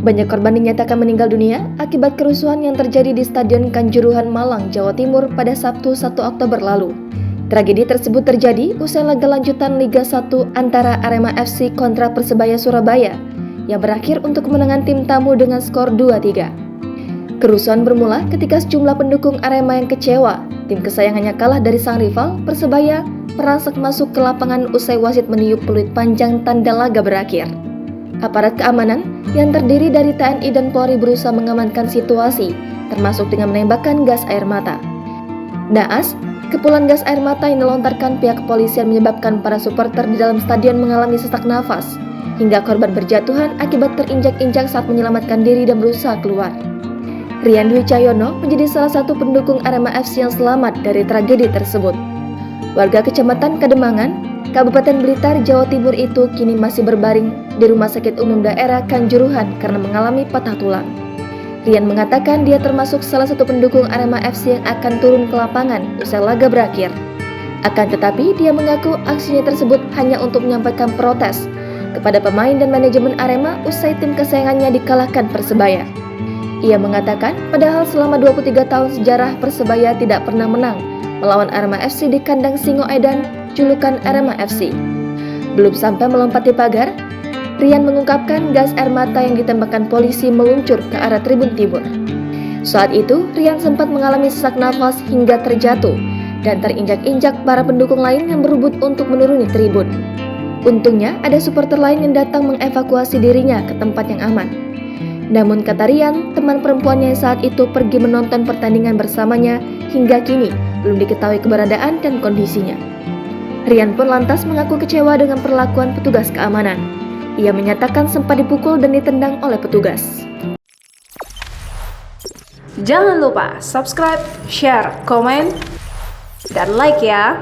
Banyak korban dinyatakan meninggal dunia akibat kerusuhan yang terjadi di Stadion Kanjuruhan Malang, Jawa Timur pada Sabtu 1 Oktober lalu. Tragedi tersebut terjadi usai laga lanjutan Liga 1 antara Arema FC kontra Persebaya Surabaya yang berakhir untuk kemenangan tim tamu dengan skor 2-3. Kerusuhan bermula ketika sejumlah pendukung Arema yang kecewa tim kesayangannya kalah dari sang rival Persebaya merangsek masuk ke lapangan usai wasit meniup peluit panjang tanda laga berakhir. Aparat keamanan yang terdiri dari TNI dan Polri berusaha mengamankan situasi, termasuk dengan menembakkan gas air mata. Naas, kepulan gas air mata yang dilontarkan pihak kepolisian menyebabkan para supporter di dalam stadion mengalami sesak nafas, hingga korban berjatuhan akibat terinjak-injak saat menyelamatkan diri dan berusaha keluar. Rian Dwi Cahyono menjadi salah satu pendukung Arema FC yang selamat dari tragedi tersebut. Warga Kecamatan Kademangan, Kabupaten Blitar, Jawa Timur itu kini masih berbaring di Rumah Sakit Umum Daerah Kanjuruhan karena mengalami patah tulang. Rian mengatakan dia termasuk salah satu pendukung Arema FC yang akan turun ke lapangan usai laga berakhir. Akan tetapi, dia mengaku aksinya tersebut hanya untuk menyampaikan protes kepada pemain dan manajemen Arema usai tim kesayangannya dikalahkan Persebaya. Ia mengatakan, padahal selama 23 tahun sejarah Persebaya tidak pernah menang melawan Arema FC di kandang Singoedan, julukan Arema FC. Belum sampai melompati pagar, Rian mengungkapkan gas air mata yang ditembakkan polisi meluncur ke arah tribun timur. Saat itu, Rian sempat mengalami sesak nafas hingga terjatuh dan terinjak-injak para pendukung lain yang berebut untuk menuruni tribun. Untungnya, ada supporter lain yang datang mengevakuasi dirinya ke tempat yang aman. Namun kata Rian, teman perempuannya yang saat itu pergi menonton pertandingan bersamanya hingga kini belum diketahui keberadaan dan kondisinya. Rian pun lantas mengaku kecewa dengan perlakuan petugas keamanan. Ia menyatakan sempat dipukul dan ditendang oleh petugas. Jangan lupa subscribe, share, komen, dan like ya!